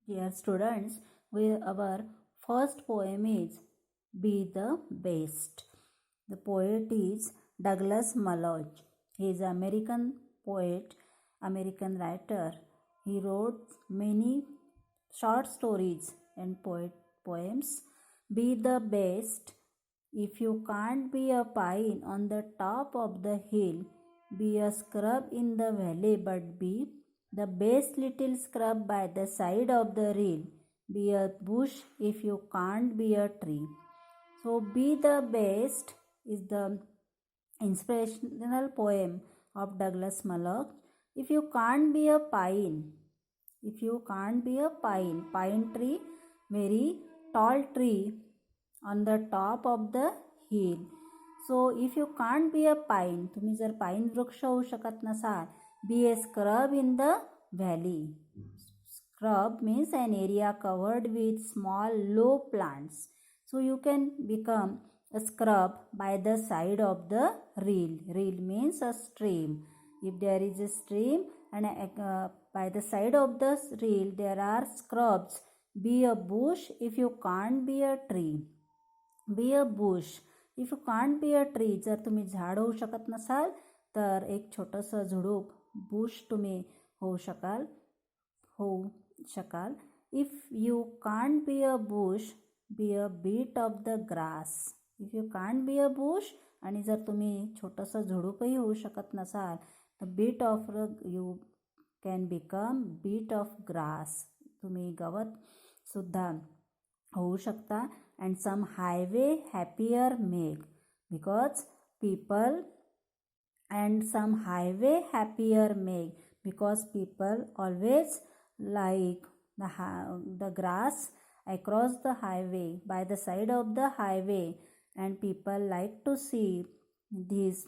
Dear students, our first poem is Be the Best. The poet is Douglas Malloch. He is an American poet, American writer. He wrote many short stories and poems. Be the best. If you can't be a pine on the top of the hill, be a scrub in the valley, but be the best little scrub by the side of the rail. Be a bush if you can't be a tree. So, Be the Best is the inspirational poem of Douglas Malloch. If you can't be a pine, pine tree, very tall tree on the top of the hill. So if you can't be a pine, तुम्ही जर pine वृक्ष होऊ शकत नसाल, be a scrub in the valley. Scrub means an area covered with small low plants. So you can become a scrub by the side of the reel. Reel means a stream. If there is a stream and by the side of the reel there are scrubs, be a bush if you can't be a tree. Be a bush if you can't be a tree. जर तुम्ही झाड होऊ शकत नसाल तर एक छोटंसं झुडूप बुश तुम्ही होऊ शकाल. If you can't be a bush, be a bit of the grass. If you can't be a bush आणि जर तुम्ही छोटंसं झुडूपही होऊ शकत नसाल तर bit of you can become bit of grass. तुम्ही गवत सुद्धा होऊ शकता. And some highway happier make, because people always like the grass across the highway, by the side of the highway, and people like to see this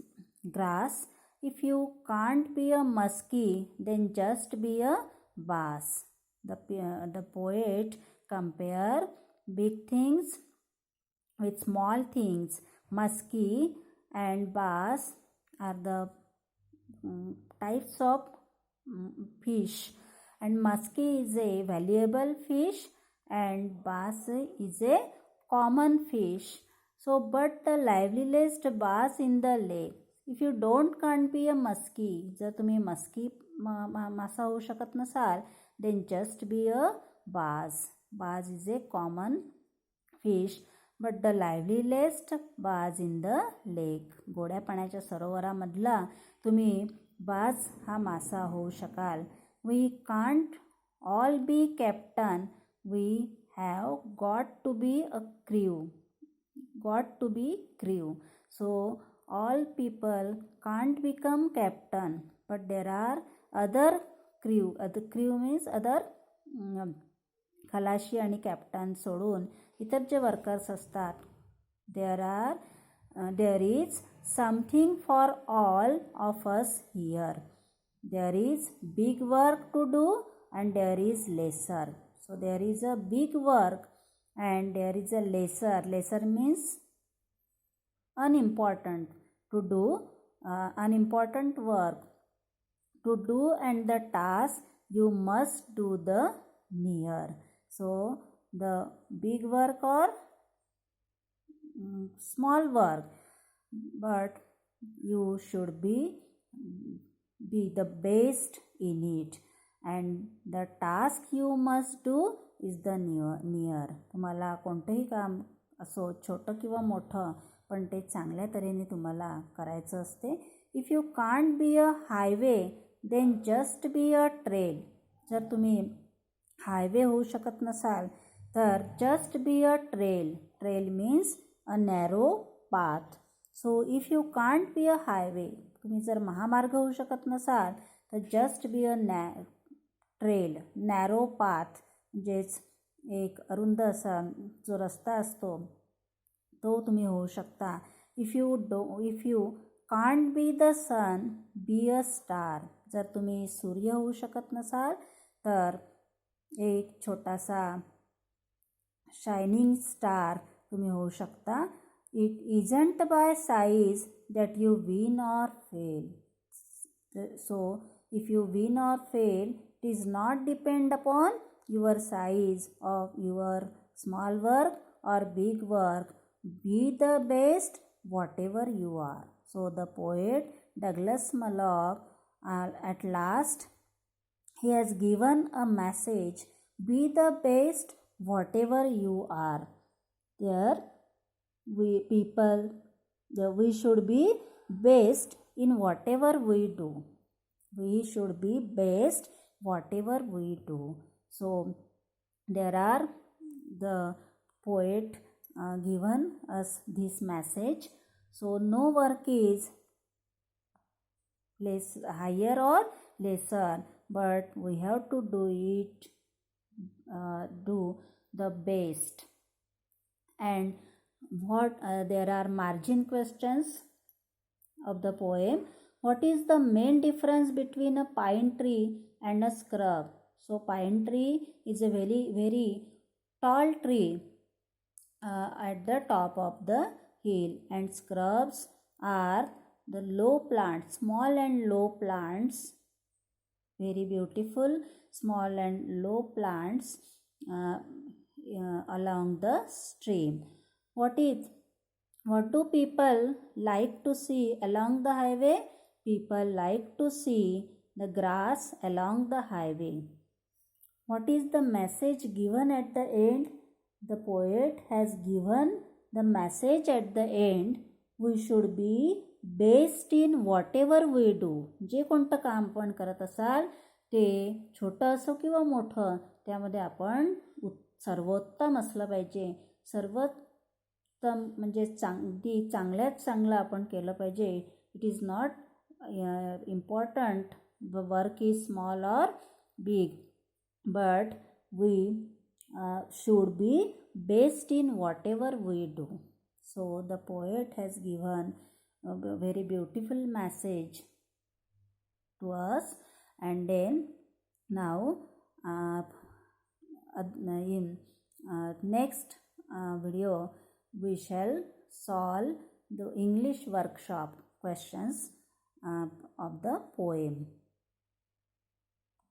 grass. If you can't be a muskie, then just be a bass. The poet compare big things with small things. Muskie and bass are the types of fish, and muskie is a valuable fish and bass is a common fish. So, but the liveliest bass in the lake. If you can't be a muskie, जर तुम्ही मस्की मासा होऊ शकत नसाल, then just be a bass. Bass is a common fish, but the liveliest bass in the lake. गोड्या पाण्याच्या सरोवरामधला तुम्ही बाज हा मासा होऊ शकाल. We can't all be captain. We have got to be a crew. So all people can't become captain, but there are other crew. Other crew means other खलाशी आणि कॅप्टन सोडून इतर जे वर्कर्स असतात. there is something for all of us here. There is big work to do and there is lesser. So there is a big work and there is a lesser. Lesser means unimportant. To do unimportant work to do, and the task you must do the near. So the big work or small work, but you should be the best in it, and the task you must do is the near. तुम्हाला कोणतेही काम असो छोटं किंवा मोठं पण ते चांगल्या तऱ्हेने तुम्हाला करायचं असते. If you can't be a highway then just be a trail. जर तुम्ही हायवे होऊ शकत नसाल तर just be a trail. Trail means a narrow path. So if you can't be a highway, तुम्ही जर महामार्ग होऊ शकत नसाल तर just be a trail. Narrow path म्हणजेच एक अरुंद असा जो रस्ता असतो तो तुम्ही होऊ शकता. If you can't be the sun, be a star. जर तुम्ही सूर्य होऊ शकत नसाल तर एक छोटासा शायनिंग स्टार तुम्ही होऊ शकता. It isn't by size that you win or fail. So if you win or fail, it is not depend upon your size of your small work or big work, be the best whatever you are. So the poet Douglas Malloch, at last, he has given a message: be the best whatever you are. There, we should be best in whatever we do. We should be best whatever we do. So there are the poet given us this message. So no work is less higher or lesser, but we have to do the best. And what there are margin questions of the poem. What is the main difference between a pine tree and a scrub? So pine tree is a very, very tall tree at the top of the hill, and scrubs are the low plants, small and low plants, very beautiful small and low plants along the stream. What do people like to see along the highway? People like to see the grass along the highway. What is the message given at the end? The poet has given the message at the end: we should be best in whatever we do. जे कोणतं काम पण करत असाल ते छोटं असो किंवा मोठं, त्यामध्ये आपण सर्वोत्तम असलं पाहिजे. सर्वोत्तम म्हणजे चांगल्यात चांगलं आपण केलं पाहिजे. It is not important the work is small or big, but we should be best in whatever we do. So the poet has given a very beautiful message to us. And then now in next video we shall solve the English workshop questions of the poem.